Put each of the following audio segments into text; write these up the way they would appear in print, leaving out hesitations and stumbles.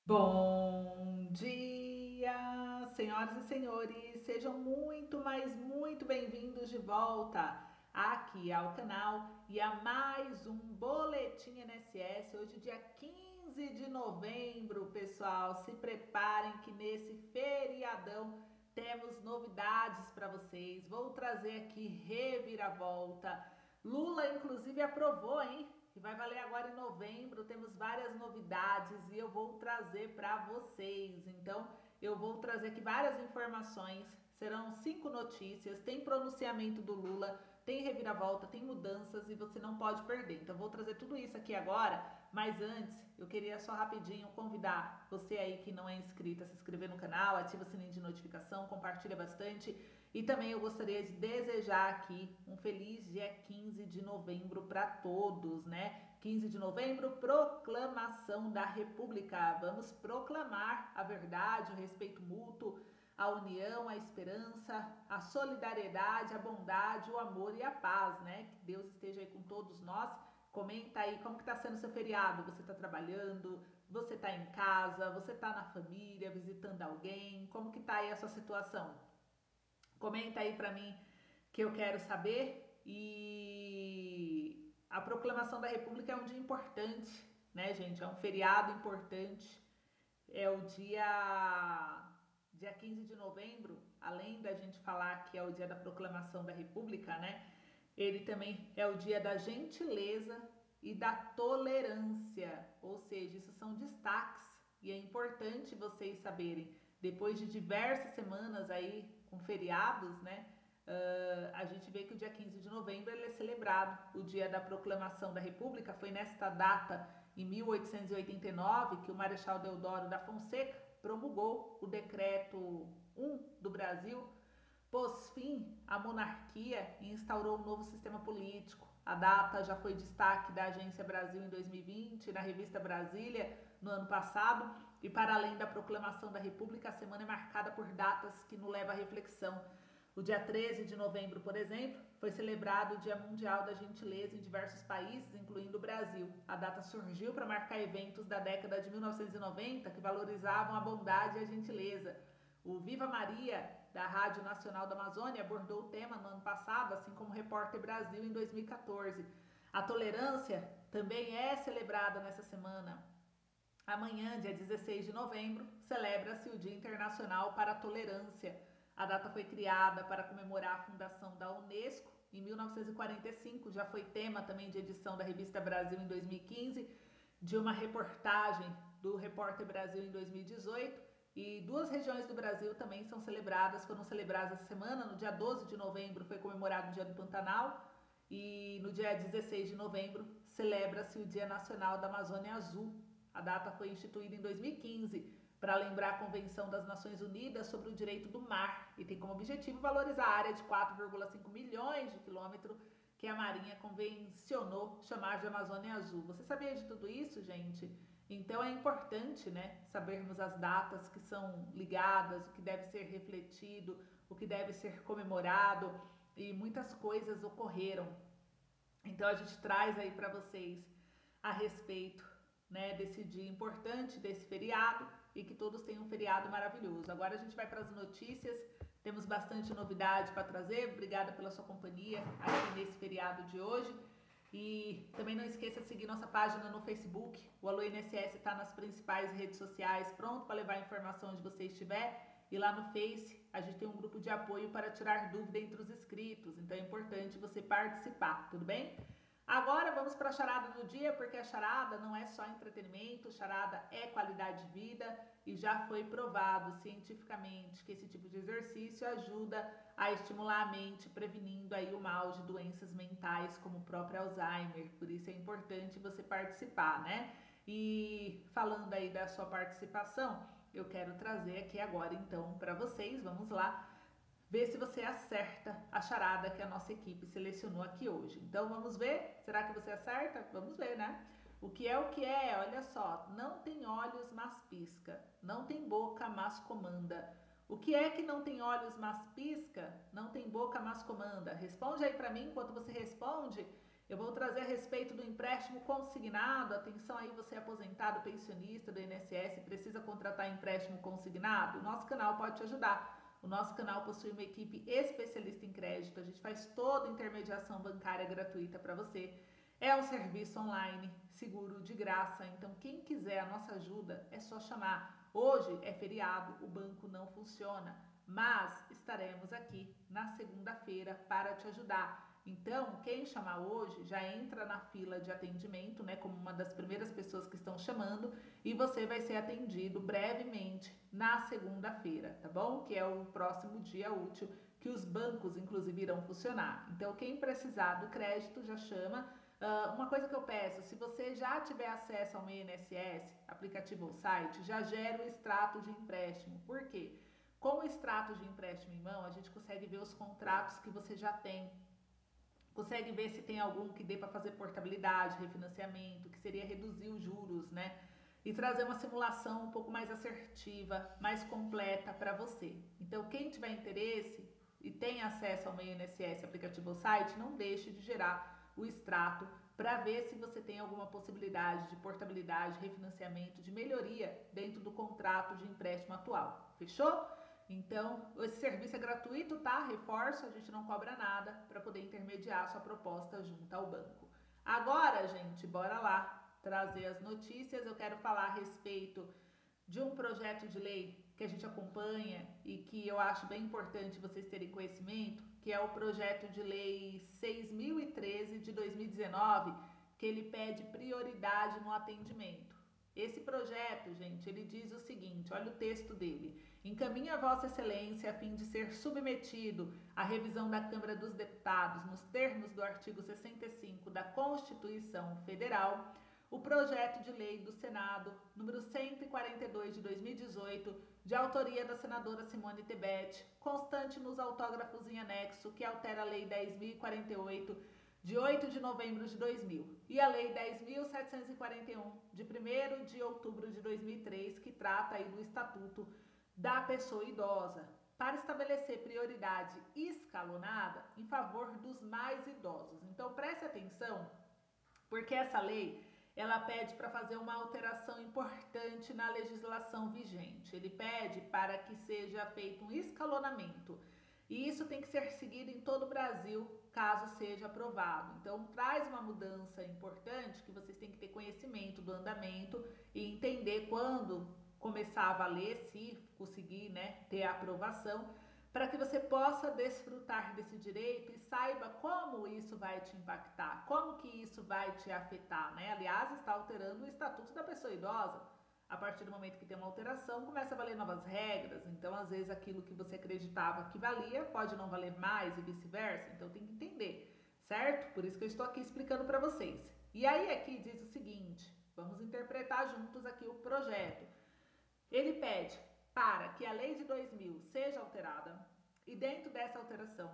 Bom dia, senhoras e senhores, sejam muito, mas muito bem-vindos de volta aqui ao canal e a mais um Boletim INSS. Hoje, dia 15 de novembro, pessoal, se preparem que nesse feriadão temos novidades para vocês. Vou trazer aqui reviravolta. Lula, inclusive, aprovou, hein? Que vai valer agora em novembro. Temos várias novidades e eu vou trazer para vocês. Então, eu vou trazer aqui várias informações. Serão 5 notícias. Tem pronunciamento do Lula, tem reviravolta, tem mudanças e você não pode perder. Então, eu vou trazer tudo isso aqui agora. Mas antes, eu queria só rapidinho convidar você aí que não é inscrito a se inscrever no canal, ativa o sininho de notificação, compartilha bastante. E também eu gostaria de desejar aqui um feliz dia 15 de novembro para todos, né? 15 de novembro, proclamação da República. Vamos proclamar a verdade, o respeito mútuo, a união, a esperança, a solidariedade, a bondade, o amor e a paz, né? Que Deus esteja aí com todos nós. Comenta aí como que tá sendo seu feriado. Você tá trabalhando? Você tá em casa? Você tá na família, visitando alguém? Como que tá aí a sua situação? Comenta aí para mim que eu quero saber. E a proclamação da República é um dia importante, né, gente? É um feriado importante. É o dia 15 de novembro, além da gente falar que é o dia da proclamação da República, né? Ele também é o dia da gentileza e da tolerância, ou seja, isso são destaques e é importante vocês saberem. Depois de diversas semanas aí com feriados, né? A gente vê que o dia 15 de novembro ele é celebrado, o dia da proclamação da República. Foi nesta data, em 1889, que o Marechal Deodoro da Fonseca promulgou o Decreto 1 do Brasil, pôs fim à monarquia e instaurou um novo sistema político. A data já foi destaque da Agência Brasil em 2020, na revista Brasília no ano passado, e para além da proclamação da República, a semana é marcada por datas que nos levam à reflexão. O dia 13 de novembro, por exemplo, foi celebrado o Dia Mundial da Gentileza em diversos países, incluindo o Brasil. A data surgiu para marcar eventos da década de 1990 que valorizavam a bondade e a gentileza. O Viva Maria, da Rádio Nacional da Amazônia, abordou o tema no ano passado, assim como o Repórter Brasil em 2014. A tolerância também é celebrada nessa semana. Amanhã, dia 16 de novembro, celebra-se o Dia Internacional para a Tolerância. A data foi criada para comemorar a fundação da Unesco em 1945, já foi tema também de edição da Revista Brasil em 2015, de uma reportagem do Repórter Brasil em 2018, e duas regiões do Brasil também foram celebradas essa semana. No dia 12 de novembro foi comemorado o Dia do Pantanal e no dia 16 de novembro celebra-se o Dia Nacional da Amazônia Azul. A data foi instituída em 2015 para lembrar a Convenção das Nações Unidas sobre o Direito do Mar e tem como objetivo valorizar a área de 4,5 milhões de quilômetros que a Marinha convencionou chamar de Amazônia Azul. Você sabia de tudo isso, gente? Então é importante, né, sabermos as datas que são ligadas, o que deve ser refletido, o que deve ser comemorado, e muitas coisas ocorreram. Então a gente traz aí para vocês a respeito, né, desse dia importante, desse feriado, e que todos tenham um feriado maravilhoso. Agora a gente vai para as notícias. Temos bastante novidade para trazer. Obrigada pela sua companhia aqui nesse feriado de hoje. E também não esqueça de seguir nossa página no Facebook. O Alô INSS está nas principais redes sociais, pronto para levar a informação onde você estiver. E lá no Face a gente tem um grupo de apoio para tirar dúvida entre os inscritos. Então é importante você participar, tudo bem? Agora vamos para a charada do dia, porque a charada não é só entretenimento, charada é qualidade de vida e já foi provado cientificamente que esse tipo de exercício ajuda a estimular a mente, prevenindo aí o mal de doenças mentais como o próprio Alzheimer. Por isso é importante você participar, né? E falando aí da sua participação, eu quero trazer aqui agora então para vocês, vamos lá, ver se você acerta a charada que a nossa equipe selecionou aqui hoje. Então vamos ver? Será que você acerta? Vamos ver, né? O que é o que é? Olha só, não tem olhos, mas pisca. Não tem boca, mas comanda. O que é que não tem olhos, mas pisca? Não tem boca, mas comanda. Responde aí para mim. Enquanto você responde, Eu vou trazer a respeito do empréstimo consignado. Atenção aí, você é aposentado, pensionista do INSS, precisa contratar empréstimo consignado? O nosso canal pode te ajudar. O nosso canal possui uma equipe especialista em crédito. A gente faz toda a intermediação bancária gratuita para você. É um serviço online, seguro, de graça. Então, quem quiser a nossa ajuda, é só chamar. Hoje é feriado, o banco não funciona, mas estaremos aqui na segunda-feira para te ajudar. Então, quem chamar hoje já entra na fila de atendimento, né, como uma das primeiras pessoas que estão chamando, e você vai ser atendido brevemente na segunda-feira, tá bom? Que é o próximo dia útil que os bancos, inclusive, irão funcionar. Então, quem precisar do crédito já chama. Uma coisa que eu peço, se você já tiver acesso ao meu INSS, aplicativo ou site, já gera o extrato de empréstimo. Por quê? Com o extrato de empréstimo em mão, a gente consegue ver os contratos que você já tem. Consegue ver se tem algum que dê para fazer portabilidade, refinanciamento, que seria reduzir os juros, né? E trazer uma simulação um pouco mais assertiva, mais completa para você. Então, quem tiver interesse e tem acesso ao meu INSS, aplicativo ou site, não deixe de gerar o extrato para ver se você tem alguma possibilidade de portabilidade, refinanciamento, de melhoria dentro do contrato de empréstimo atual. Fechou? Então, esse serviço é gratuito, tá? Reforço, a gente não cobra nada para poder intermediar a sua proposta junto ao banco. Agora, gente, bora lá trazer as notícias. Eu quero falar a respeito de um projeto de lei que a gente acompanha e que eu acho bem importante vocês terem conhecimento, que é o projeto de lei 6.013 de 2019, que ele pede prioridade no atendimento. Esse projeto, gente, ele diz o seguinte, olha o texto dele: encaminha a Vossa Excelência a fim de ser submetido à revisão da Câmara dos Deputados nos termos do artigo 65 da Constituição Federal o projeto de lei do Senado, número 142 de 2018, de autoria da senadora Simone Tebet, constante nos autógrafos em anexo, que altera a Lei 10.048, de 8 de novembro de 2000, e a Lei 10.741, de 1º de outubro de 2003, que trata aí do Estatuto da Pessoa Idosa, para estabelecer prioridade escalonada em favor dos mais idosos. Então, preste atenção, porque essa lei ela pede para fazer uma alteração importante na legislação vigente. Ele pede para que seja feito um escalonamento. E isso tem que ser seguido em todo o Brasil, caso seja aprovado. Então, traz uma mudança importante que vocês têm que ter conhecimento do andamento e entender quando começar a valer, se conseguir, né, ter a aprovação, para que você possa desfrutar desse direito e saiba como isso vai te impactar, como que isso vai te afetar, né? Aliás, está alterando o Estatuto da Pessoa Idosa. A partir do momento que tem uma alteração, começa a valer novas regras. Então, às vezes, aquilo que você acreditava que valia pode não valer mais e vice-versa. Então, tem que entender, certo? Por isso que eu estou aqui explicando para vocês. E aí, aqui diz o seguinte, vamos interpretar juntos aqui o projeto. Ele pede para que a lei de 2000 seja alterada e dentro dessa alteração,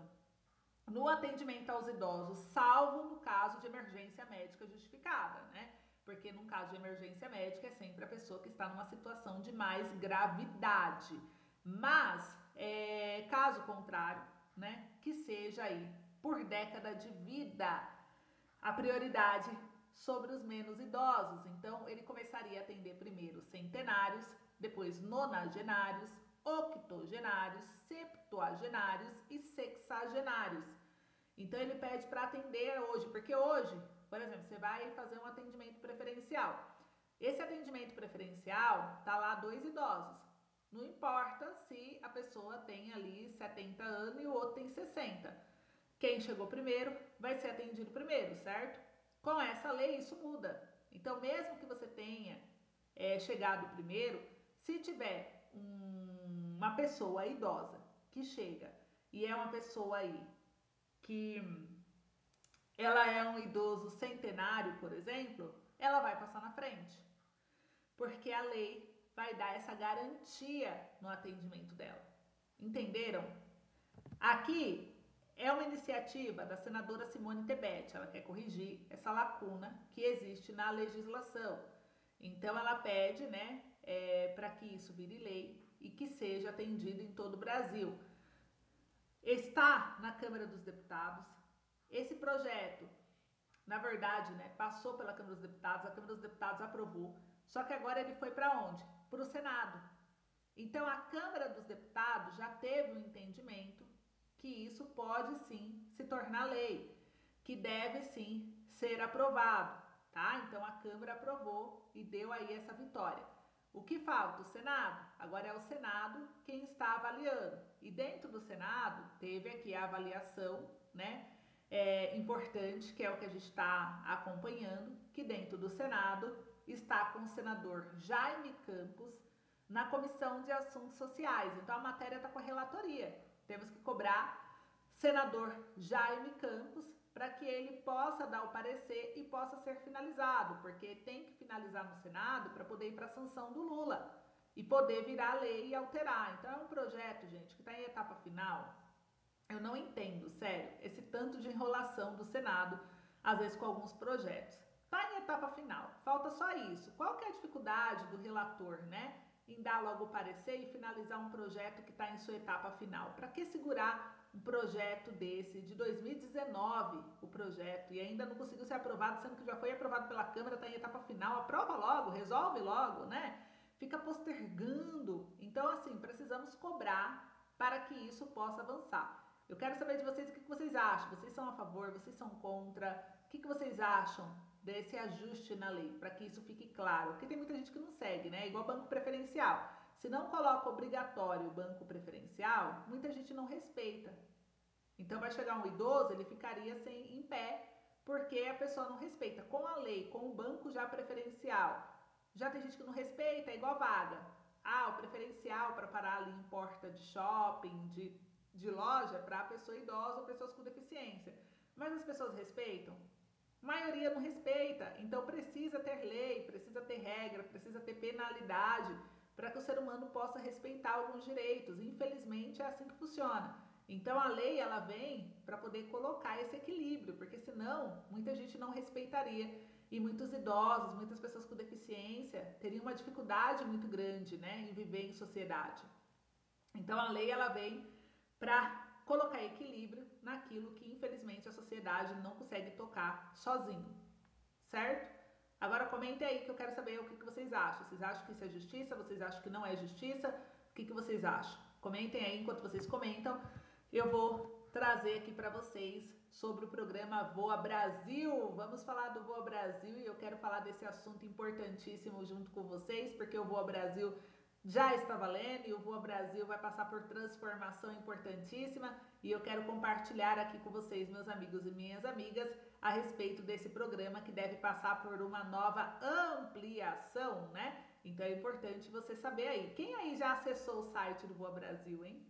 no atendimento aos idosos, salvo no caso de emergência médica justificada, né? Porque num caso de emergência médica é sempre a pessoa que está numa situação de mais gravidade. Mas, caso contrário, né? Que seja aí por década de vida a prioridade sobre os menos idosos. Então, ele começaria a atender primeiro centenários, depois nonagenários, octogenários, septuagenários e sexagenários. Então, ele pede para atender hoje, porque hoje, por exemplo, você vai fazer um atendimento preferencial. Esse atendimento preferencial tá lá 2 idosos. Não importa se a pessoa tem ali 70 anos e o outro tem 60. Quem chegou primeiro vai ser atendido primeiro, certo? Com essa lei isso muda. Então, mesmo que você tenha chegado primeiro, se tiver uma pessoa idosa que chega e é uma pessoa aí que ela é um idoso centenário, por exemplo, ela vai passar na frente. Porque a lei vai dar essa garantia no atendimento dela. Entenderam? Aqui é uma iniciativa da senadora Simone Tebet. Ela quer corrigir essa lacuna que existe na legislação. Então, ela pede, né, para que isso vire lei e que seja atendido em todo o Brasil. Está na Câmara dos Deputados. Esse projeto Na verdade, né, passou pela Câmara dos Deputados, a Câmara dos Deputados aprovou, só que agora ele foi para onde? Para o Senado. Então a Câmara dos Deputados já teve um entendimento que isso pode sim se tornar lei, que deve sim ser aprovado, tá? Então a Câmara aprovou e deu aí essa vitória. O que falta? O Senado. Agora é o Senado quem está avaliando. E dentro do Senado teve aqui a avaliação, né? Importante, que é o que a gente está acompanhando, que dentro do Senado está com o senador Jaime Campos na Comissão de Assuntos Sociais. Então a matéria está com a relatoria. Temos que cobrar senador Jaime Campos para que ele possa dar o parecer e possa ser finalizado, porque tem que finalizar no Senado para poder ir para a sanção do Lula e poder virar lei e alterar. Então é um projeto, gente, que está em etapa final. Eu não entendo, sério, esse tanto de enrolação do Senado, às vezes com alguns projetos. Está em etapa final, falta só isso. Qual que é a dificuldade do relator, né? Em dar logo o parecer e finalizar um projeto que está em sua etapa final? Para que segurar um projeto desse, de 2019, o projeto, e ainda não conseguiu ser aprovado, sendo que já foi aprovado pela Câmara, está em etapa final? Aprova logo, resolve logo, né? Fica postergando. Então, assim, precisamos cobrar para que isso possa avançar. Eu quero saber de vocês o que vocês acham. Vocês são a favor? Vocês são contra? O que vocês acham desse ajuste na lei, para que isso fique claro? Porque tem muita gente que não segue, né? Igual banco preferencial. Se não coloca obrigatório o banco preferencial, muita gente não respeita. Então vai chegar um idoso, ele ficaria em pé, porque a pessoa não respeita. Com a lei, com o banco já preferencial, já tem gente que não respeita, é igual vaga. Ah, o preferencial para parar ali em porta de shopping, de loja, para pessoa idosa ou pessoas com deficiência. Mas as pessoas respeitam? A maioria não respeita, então precisa ter lei, precisa ter regra, precisa ter penalidade para que o ser humano possa respeitar alguns direitos. Infelizmente é assim que funciona. Então a lei ela vem para poder colocar esse equilíbrio, porque senão muita gente não respeitaria e muitos idosos, muitas pessoas com deficiência teriam uma dificuldade muito grande, né, em viver em sociedade. Então a lei ela vem para colocar equilíbrio naquilo que infelizmente a sociedade não consegue tocar sozinho, certo? Agora comentem aí que eu quero saber o que vocês acham. Vocês acham que isso é justiça? Vocês acham que não é justiça? O que vocês acham? Comentem aí. Enquanto vocês comentam, eu vou trazer aqui para vocês sobre o programa Voa Brasil. Vamos falar do Voa Brasil e eu quero falar desse assunto importantíssimo junto com vocês, porque o Voa Brasil já está valendo e o Voa Brasil vai passar por transformação importantíssima e eu quero compartilhar aqui com vocês, meus amigos e minhas amigas, a respeito desse programa que deve passar por uma nova ampliação, né? Então é importante você saber aí. Quem aí já acessou o site do Voa Brasil, hein?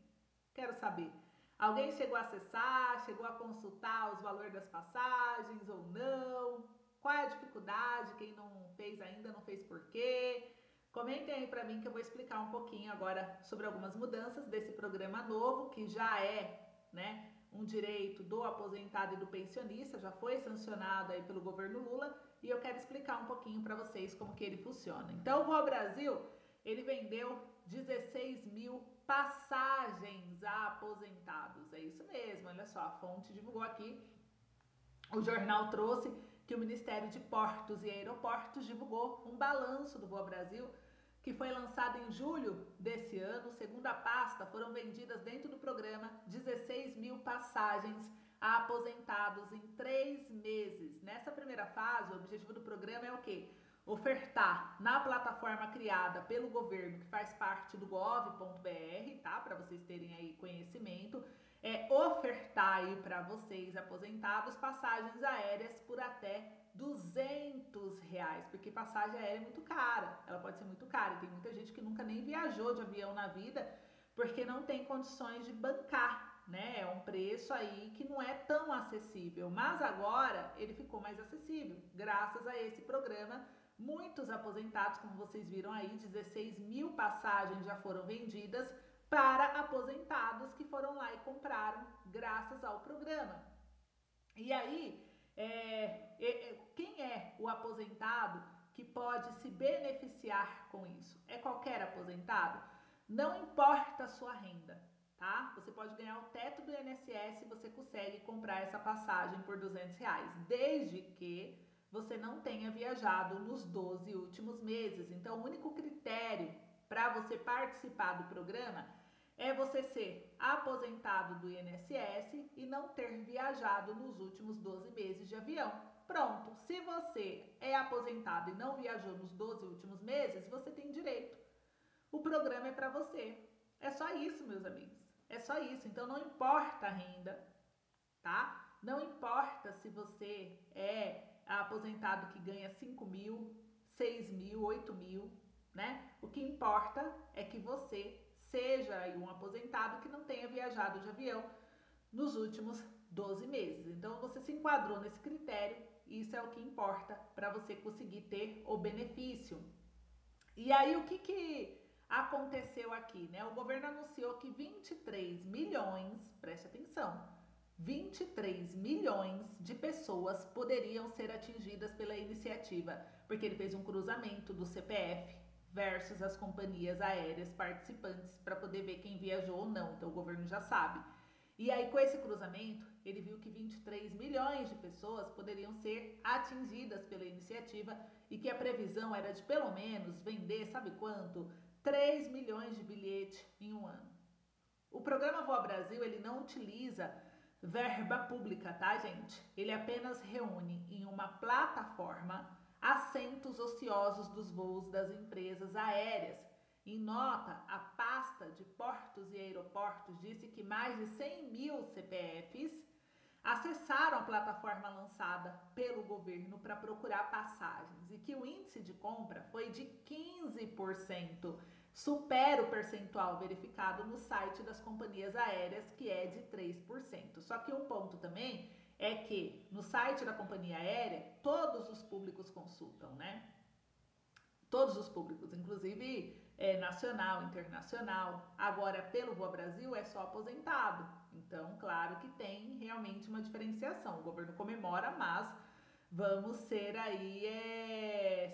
Quero saber. Alguém chegou a acessar, chegou a consultar os valores das passagens ou não? Qual é a dificuldade? Quem não fez ainda, não fez por quê? Comentem aí para mim que eu vou explicar um pouquinho agora sobre algumas mudanças desse programa novo, que já é, né, um direito do aposentado e do pensionista, já foi sancionado aí pelo governo Lula, e eu quero explicar um pouquinho para vocês como que ele funciona. Então, o Voa Brasil, ele vendeu 16 mil passagens a aposentados, é isso mesmo, olha só, a fonte divulgou aqui, o jornal trouxe que o Ministério de Portos e Aeroportos divulgou um balanço do Voa Brasil, que foi lançado em julho desse ano. Segundo a pasta, foram vendidas dentro do programa 16 mil passagens a aposentados em 3 meses. Nessa primeira fase, o objetivo do programa é o quê? Ofertar na plataforma criada pelo governo, que faz parte do gov.br, tá? Para vocês terem aí conhecimento, ofertar aí para vocês aposentados passagens aéreas por até R$200, porque passagem aérea é muito cara, ela pode ser muito cara, e tem muita gente que nunca nem viajou de avião na vida, porque não tem condições de bancar, né? É um preço aí que não é tão acessível, mas agora ele ficou mais acessível, graças a esse programa. Muitos aposentados, como vocês viram aí, 16 mil passagens já foram vendidas para aposentados que foram lá e compraram graças ao programa. E aí, quem é o aposentado que pode se beneficiar com isso? É qualquer aposentado? Não importa a sua renda. tá? Você pode ganhar o teto do INSS e você consegue comprar essa passagem por R$ 200, desde que você não tenha viajado nos 12 últimos meses. Então, o único critério para você participar do programa é você ser aposentado do INSS e não ter viajado nos últimos 12 meses de avião. Pronto, se você é aposentado e não viajou nos 12 últimos meses, você tem direito. O programa é para você. É só isso, meus amigos. É só isso. Então não importa a renda, tá? Não importa se você é aposentado que ganha 5 mil, 6 mil, 8 mil, né? O que importa é que você seja aí um aposentado que não tenha viajado de avião nos últimos 12 meses. Então você se enquadrou nesse critério e isso é o que importa para você conseguir ter o benefício. E aí o que aconteceu aqui, né? O governo anunciou que 23 milhões, preste atenção, 23 milhões de pessoas poderiam ser atingidas pela iniciativa, porque ele fez um cruzamento do CPF versus as companhias aéreas participantes para poder ver quem viajou ou não, então o governo já sabe. E aí com esse cruzamento, ele viu que 23 milhões de pessoas poderiam ser atingidas pela iniciativa e que a previsão era de pelo menos vender, sabe quanto? 3 milhões de bilhetes em um ano. O programa Voa Brasil, ele não utiliza verba pública, tá, gente? Ele apenas reúne em uma plataforma assentos ociosos dos voos das empresas aéreas. Em nota, a pasta de portos e aeroportos disse que mais de 100 mil CPFs acessaram a plataforma lançada pelo governo para procurar passagens e que o índice de compra foi de 15%, supera o percentual verificado no site das companhias aéreas, que é de 3%. Só que um ponto também é que no site da companhia aérea todos os públicos consultam, né? Todos os públicos, inclusive nacional, internacional. Agora, pelo Voa Brasil, é só aposentado. Então, claro que tem realmente uma diferenciação. O governo comemora, mas vamos ser aí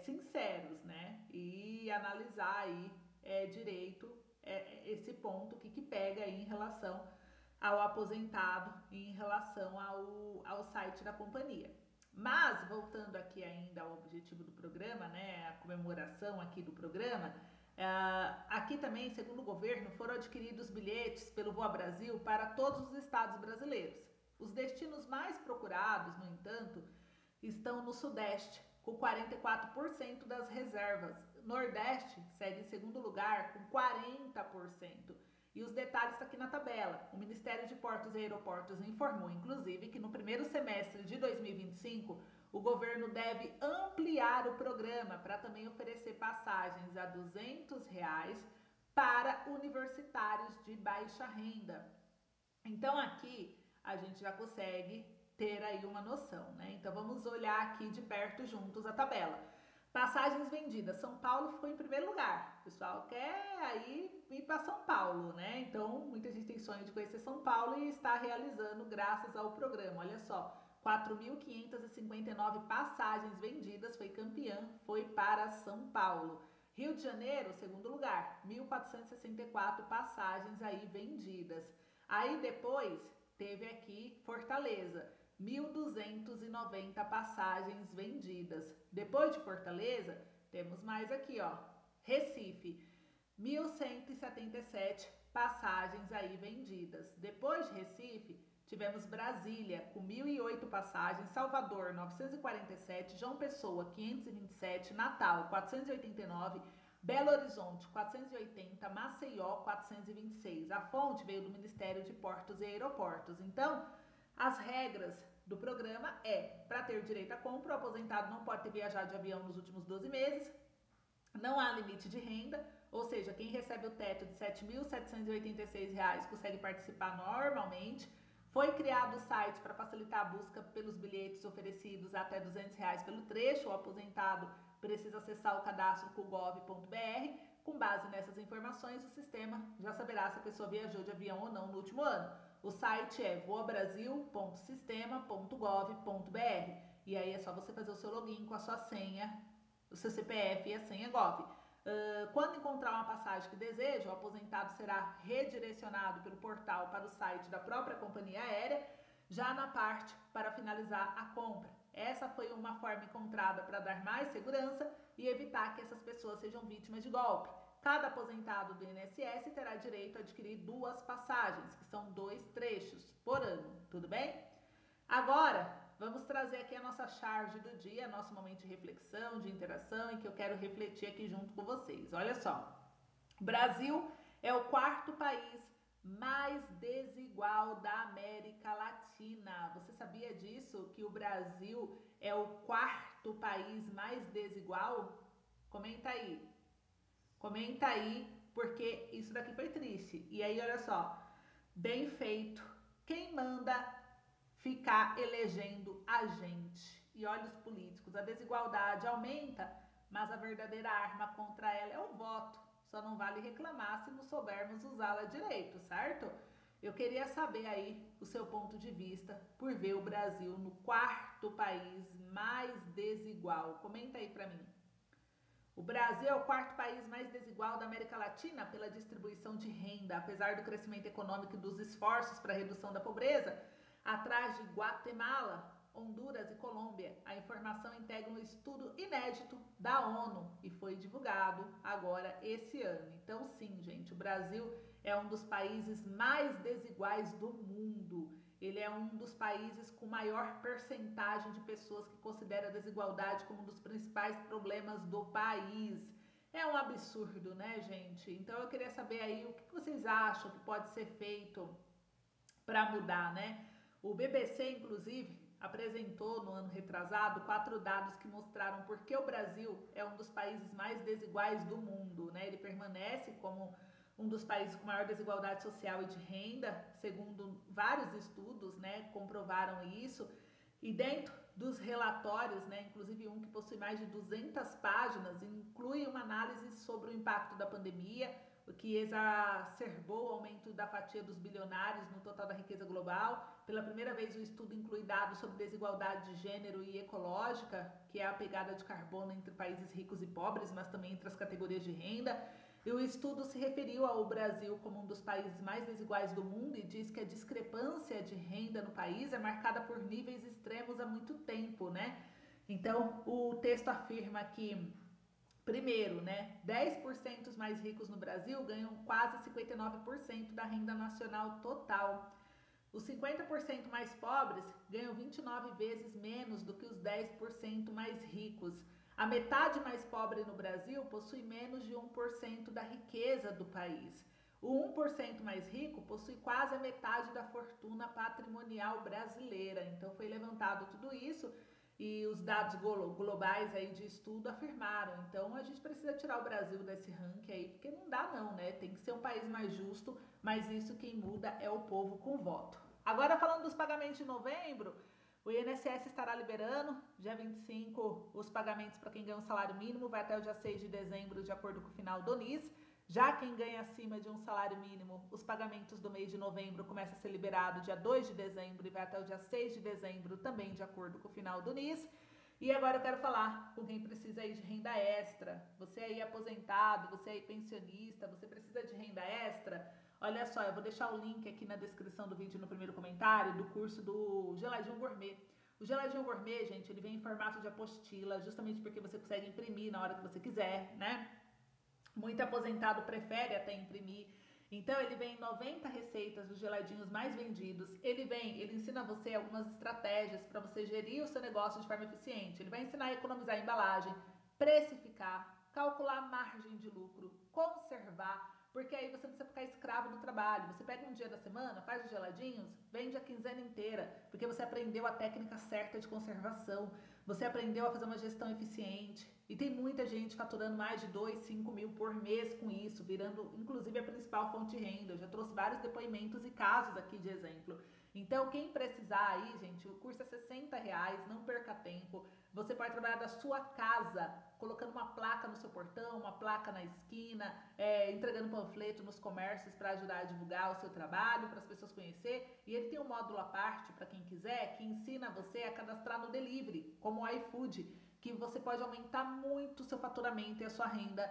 sinceros, né? E analisar aí direito esse ponto, o que pega aí em relação ao aposentado e em relação ao site da companhia. Mas, voltando aqui ainda ao objetivo do programa, né, a comemoração aqui do programa, aqui também, segundo o governo, foram adquiridos bilhetes pelo Voa Brasil para todos os estados brasileiros. Os destinos mais procurados, no entanto, estão no Sudeste, com 44% das reservas. Nordeste segue em segundo lugar, com 40%. E os detalhes estão aqui na tabela. O Ministério de Portos e Aeroportos informou, inclusive, que no primeiro semestre de 2025, o governo deve ampliar o programa para também oferecer passagens a R$200 para universitários de baixa renda. Então, aqui a gente já consegue ter aí uma noção, né? Então, vamos olhar aqui de perto juntos a tabela. Passagens vendidas. São Paulo ficou em primeiro lugar. O pessoal quer aí ir para São Paulo, né? Então, muita gente tem sonho de conhecer São Paulo e está realizando graças ao programa. Olha só, 4.559 passagens vendidas, foi campeã, foi para São Paulo. Rio de Janeiro, segundo lugar, 1.464 passagens aí vendidas. Aí depois teve aqui Fortaleza, 1.290 passagens vendidas. Depois de Fortaleza, temos mais aqui, ó, Recife, 1.177 passagens aí vendidas. Depois de Recife, tivemos Brasília, com 1.008 passagens, Salvador, 947, João Pessoa, 527, Natal, 489, Belo Horizonte, 480, Maceió, 426. A fonte veio do Ministério de Portos e Aeroportos. Então, as regras do programa para ter direito à compra, o aposentado não pode ter viajado de avião nos últimos 12 meses, não há limite de renda, ou seja, quem recebe o teto de R$ 7.786 consegue participar normalmente. Foi criado o site para facilitar a busca pelos bilhetes oferecidos até R$200 pelo trecho. O aposentado precisa acessar o cadastro.gov.br. Com base nessas informações, o sistema já saberá se a pessoa viajou de avião ou não no último ano. O site é voabrasil.sistema.gov.br e aí é só você fazer o seu login com a sua senha, o seu CPF e a senha Gov. Quando encontrar uma passagem que deseja, o aposentado será redirecionado pelo portal para o site da própria companhia aérea, já na parte para finalizar a compra. Essa foi uma forma encontrada para dar mais segurança e evitar que essas pessoas sejam vítimas de golpe. Cada aposentado do INSS terá direito a adquirir 2 passagens, que são 2 trechos por ano, tudo bem? Agora, vamos trazer aqui a nossa charge do dia, nosso momento de reflexão, de interação, em que eu quero refletir aqui junto com vocês. Olha só, o Brasil é o 4º país mais desigual da América Latina. Você sabia disso? Que o Brasil é o 4º país mais desigual? Comenta aí. Comenta aí, porque isso daqui foi triste. E aí, olha só, bem feito. Quem manda ficar elegendo a gente? E olha os políticos, a desigualdade aumenta, mas a verdadeira arma contra ela é o voto. Só não vale reclamar se não soubermos usá-la direito, certo? Eu queria saber aí o seu ponto de vista por ver o Brasil no 4º país mais desigual. Comenta aí pra mim. O Brasil é o 4º país mais desigual da América Latina pela distribuição de renda, apesar do crescimento econômico e dos esforços para a redução da pobreza, atrás de Guatemala, Honduras e Colômbia. A informação integra um estudo inédito da ONU e foi divulgado agora esse ano. Então, sim, gente, o Brasil é um dos países mais desiguais do mundo. Ele é um dos países com maior percentagem de pessoas que consideram a desigualdade como um dos principais problemas do país. É um absurdo, né, gente? Então, eu queria saber aí o que vocês acham que pode ser feito para mudar, né? O BBC, inclusive, apresentou no ano retrasado 4 dados que mostraram por que o Brasil é um dos países mais desiguais do mundo, né? Ele permanece como um dos países com maior desigualdade social e de renda, segundo vários estudos, né, comprovaram isso. E dentro dos relatórios, né, inclusive um que possui mais de 200 páginas, inclui uma análise sobre o impacto da pandemia, o que exacerbou o aumento da fatia dos bilionários no total da riqueza global. Pela primeira vez, o estudo inclui dados sobre desigualdade de gênero e ecológica, que é a pegada de carbono entre países ricos e pobres, mas também entre as categorias de renda. E o estudo se referiu ao Brasil como um dos países mais desiguais do mundo e diz que a discrepância de renda no país é marcada por níveis extremos há muito tempo, né? Então, o texto afirma que, primeiro, né, 10% os mais ricos no Brasil ganham quase 59% da renda nacional total. Os 50% mais pobres ganham 29 vezes menos do que os 10% mais ricos. A metade mais pobre no Brasil possui menos de 1% da riqueza do país. O 1% mais rico possui quase a metade da fortuna patrimonial brasileira. Então foi levantado tudo isso e os dados globais aí de estudo afirmaram. Então a gente precisa tirar o Brasil desse ranking aí, porque não dá não, né? Tem que ser um país mais justo, mas isso quem muda é o povo com voto. Agora falando dos pagamentos de novembro, o INSS estará liberando, dia 25, os pagamentos para quem ganha um salário mínimo, vai até o dia 6 de dezembro, de acordo com o final do NIS. Já quem ganha acima de um salário mínimo, os pagamentos do mês de novembro começam a ser liberados dia 2 de dezembro e vai até o dia 6 de dezembro, também de acordo com o final do NIS. E agora eu quero falar com quem precisa aí de renda extra. Você aí aposentado, você aí pensionista, você precisa de renda extra? Olha só, eu vou deixar o link aqui na descrição do vídeo, no primeiro comentário, do curso do Geladinho Gourmet. O Geladinho Gourmet, gente, ele vem em formato de apostila, justamente porque você consegue imprimir na hora que você quiser, né? Muito aposentado prefere até imprimir. Então, ele vem em 90 receitas dos geladinhos mais vendidos. Ele ensina você algumas estratégias para você gerir o seu negócio de forma eficiente. Ele vai ensinar a economizar a embalagem, precificar, calcular a margem de lucro, conservar, porque aí você não precisa ficar escravo do trabalho. Você pega um dia da semana, faz os geladinhos, vende a quinzena inteira, porque você aprendeu a técnica certa de conservação, você aprendeu a fazer uma gestão eficiente. E tem muita gente faturando mais de 2, 5 mil por mês com isso, virando inclusive a principal fonte de renda. Eu já trouxe vários depoimentos e casos aqui de exemplo. Então, quem precisar aí, gente, o curso é R$60, não perca tempo. Você pode trabalhar da sua casa, colocando uma placa no seu portão, uma placa na esquina, entregando panfleto nos comércios para ajudar a divulgar o seu trabalho, para as pessoas conhecer. E ele tem um módulo à parte, para quem quiser, que ensina você a cadastrar no delivery, como o iFood, que você pode aumentar muito o seu faturamento e a sua renda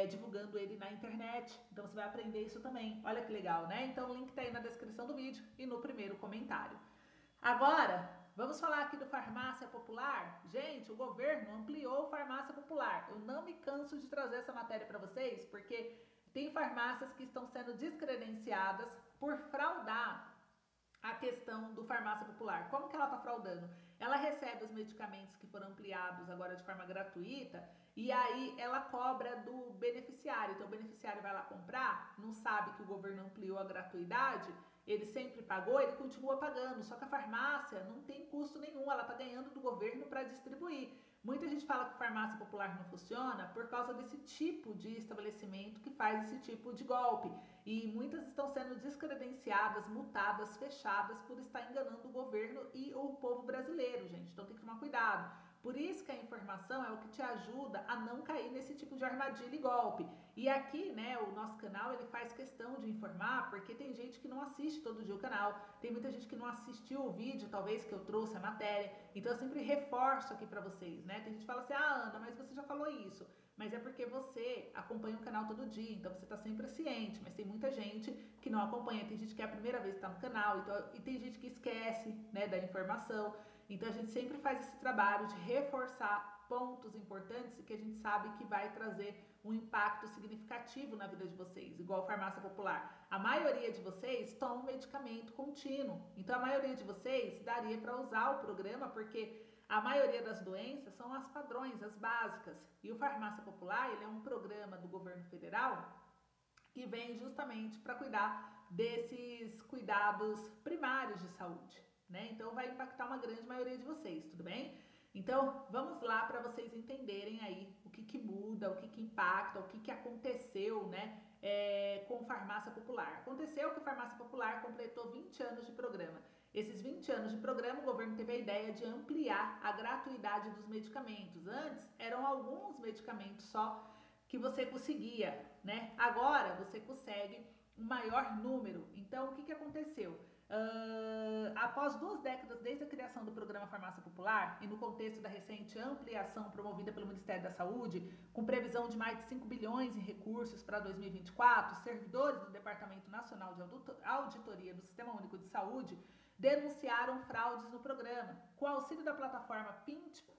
divulgando ele na internet. Então você vai aprender isso também. Olha que legal, né? Então o link tá aí na descrição do vídeo e no primeiro comentário. Agora, vamos falar aqui do Farmácia Popular? Gente, o governo ampliou Farmácia Popular. Eu não me canso de trazer essa matéria para vocês, porque tem farmácias que estão sendo descredenciadas por fraudar a questão do Farmácia Popular. Como que ela está fraudando? Ela recebe os medicamentos que foram ampliados agora de forma gratuita e aí ela cobra do beneficiário. Então o beneficiário vai lá comprar, não sabe que o governo ampliou a gratuidade, ele sempre pagou, ele continua pagando, só que a farmácia não tem custo nenhum, ela está ganhando do governo para distribuir. Muita gente fala que farmácia popular não funciona por causa desse tipo de estabelecimento que faz esse tipo de golpe. E muitas estão sendo descredenciadas, multadas, fechadas por estar enganando o governo e o povo brasileiro, gente. Então tem que tomar cuidado. Por isso que a informação é o que te ajuda a não cair nesse tipo de armadilha e golpe. E aqui, né, o nosso canal, ele faz questão de informar, porque tem gente que não assiste todo dia o canal, tem muita gente que não assistiu o vídeo, talvez, que eu trouxe a matéria. Então eu sempre reforço aqui pra vocês, né? Tem gente que fala assim, ah, Ana, mas você já falou isso. Mas é porque você acompanha o canal todo dia, então você tá sempre ciente. Mas tem muita gente que não acompanha, tem gente que é a primeira vez que tá no canal, então, e tem gente que esquece, né, da informação. Então a gente sempre faz esse trabalho de reforçar pontos importantes que a gente sabe que vai trazer um impacto significativo na vida de vocês, igual farmácia popular. A maioria de vocês toma um medicamento contínuo, então a maioria de vocês daria para usar o programa, porque a maioria das doenças são as padrões, as básicas, e o Farmácia Popular, ele é um programa do governo federal que vem justamente para cuidar desses cuidados primários de saúde, né? Então vai impactar uma grande maioria de vocês, tudo bem? Então vamos lá para vocês entenderem aí o que muda, o que impacta, o que aconteceu, né, com Farmácia Popular. Aconteceu que Farmácia Popular completou 20 anos de programa. Esses 20 anos de programa, o governo teve a ideia de ampliar a gratuidade dos medicamentos. Antes, eram alguns medicamentos só que você conseguia, né? Agora, você consegue um maior número. Então, o que aconteceu? Após 2 décadas desde a criação do programa Farmácia Popular e no contexto da recente ampliação promovida pelo Ministério da Saúde, com previsão de mais de 5 bilhões em recursos para 2024, servidores do Departamento Nacional de Auditoria do Sistema Único de Saúde denunciaram fraudes no programa. Com o auxílio da plataforma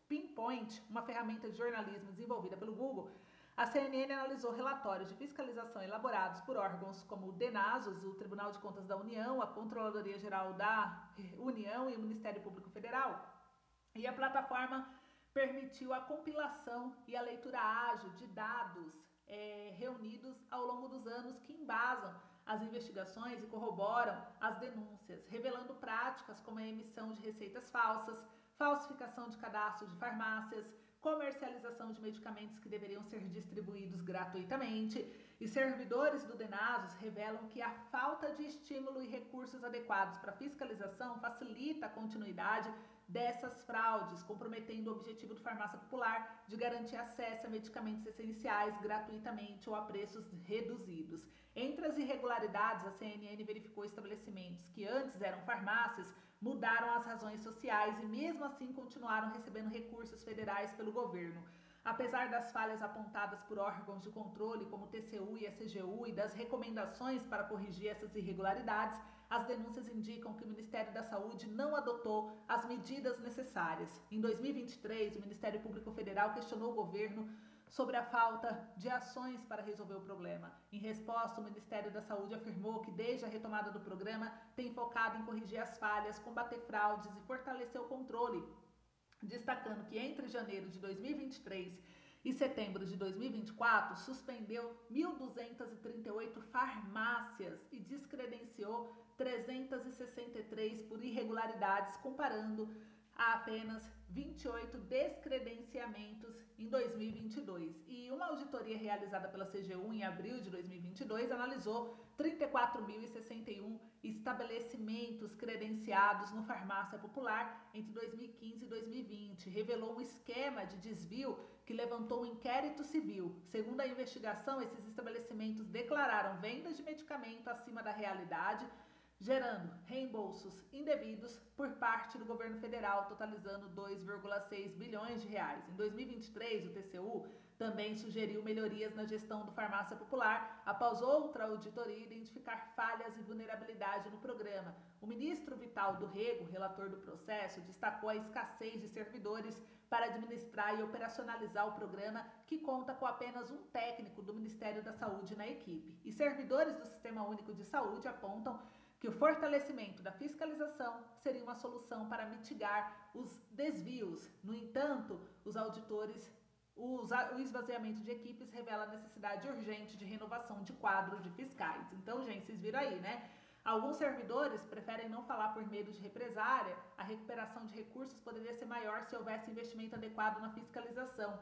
Pinpoint, uma ferramenta de jornalismo desenvolvida pelo Google, a CNN analisou relatórios de fiscalização elaborados por órgãos como o DENASOS, o Tribunal de Contas da União, a Controladoria Geral da União e o Ministério Público Federal. E a plataforma permitiu a compilação e a leitura ágil de dados reunidos ao longo dos anos que embasam as investigações e corroboram as denúncias, revelando práticas como a emissão de receitas falsas, falsificação de cadastros de farmácias, comercialização de medicamentos que deveriam ser distribuídos gratuitamente, e servidores do DENASOS revelam que a falta de estímulo e recursos adequados para fiscalização facilita a continuidade dessas fraudes, comprometendo o objetivo do Farmácia Popular de garantir acesso a medicamentos essenciais gratuitamente ou a preços reduzidos. Entre as irregularidades, a CNN verificou estabelecimentos que antes eram farmácias, mudaram as razões sociais e mesmo assim continuaram recebendo recursos federais pelo governo. Apesar das falhas apontadas por órgãos de controle como o TCU e a CGU e das recomendações para corrigir essas irregularidades, as denúncias indicam que o Ministério da Saúde não adotou as medidas necessárias. Em 2023, o Ministério Público Federal questionou o governo sobre a falta de ações para resolver o problema. Em resposta, o Ministério da Saúde afirmou que desde a retomada do programa tem focado em corrigir as falhas, combater fraudes e fortalecer o controle, destacando que entre janeiro de 2023 e setembro de 2024 suspendeu 1.238 farmácias e descredenciou 363 por irregularidades, comparando a apenas 28 descredenciamentos em 2022. E uma auditoria realizada pela CGU em abril de 2022 analisou 34.061 estabelecimentos credenciados no Farmácia Popular entre 2015 e 2020. Revelou um esquema de desvio que levantou um inquérito civil. Segundo a investigação, esses estabelecimentos declararam vendas de medicamento acima da realidade, gerando reembolsos indevidos por parte do governo federal, totalizando 2,6 bilhões de reais. Em 2023, o TCU também sugeriu melhorias na gestão do Farmácia Popular após outra auditoria identificar falhas e vulnerabilidade no programa. O ministro Vital do Rego, relator do processo, destacou a escassez de servidores para administrar e operacionalizar o programa, que conta com apenas um técnico do Ministério da Saúde na equipe. E servidores do Sistema Único de Saúde apontam que o fortalecimento da fiscalização seria uma solução para mitigar os desvios. No entanto, os auditores o esvaziamento de equipes revela a necessidade urgente de renovação de quadro de fiscais. Então, gente, vocês viram aí, né? Alguns servidores preferem não falar por medo de represária. A recuperação de recursos poderia ser maior se houvesse investimento adequado na fiscalização.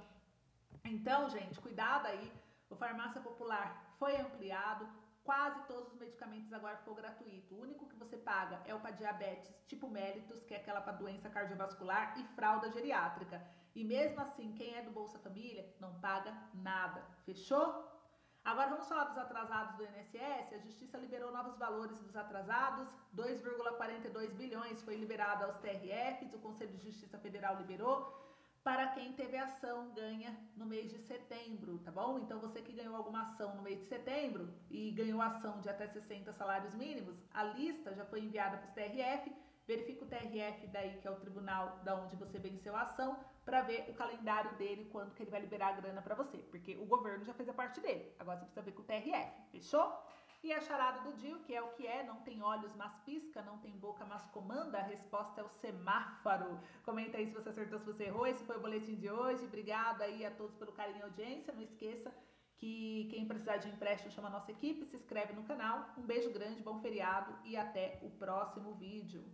Então, gente, cuidado aí. O Farmácia Popular foi ampliado. Quase todos os medicamentos agora ficou gratuito. O único que você paga é o para diabetes tipo mellitus, que é aquela para doença cardiovascular, e fralda geriátrica. E mesmo assim, quem é do Bolsa Família não paga nada. Fechou? Agora vamos falar dos atrasados do INSS. A Justiça liberou novos valores dos atrasados. 2,42 bilhões foi liberado aos TRFs, o Conselho de Justiça Federal liberou. Para quem teve ação ganha no mês de setembro, tá bom? Então você que ganhou alguma ação no mês de setembro e ganhou ação de até 60 salários mínimos, a lista já foi enviada para os TRF, verifica o TRF daí, que é o tribunal da onde você venceu a ação, para ver o calendário dele, quando que ele vai liberar a grana para você, porque o governo já fez a parte dele, agora você precisa ver com o TRF, fechou? E a charada do dia, que é o que é, não tem olhos, mas pisca, não tem boca, mas comanda, a resposta é o semáforo. Comenta aí se você acertou, se você errou. Esse foi o boletim de hoje. Obrigada aí a todos pelo carinho e audiência. Não esqueça que quem precisar de empréstimo chama a nossa equipe, se inscreve no canal. Um beijo grande, bom feriado e até o próximo vídeo.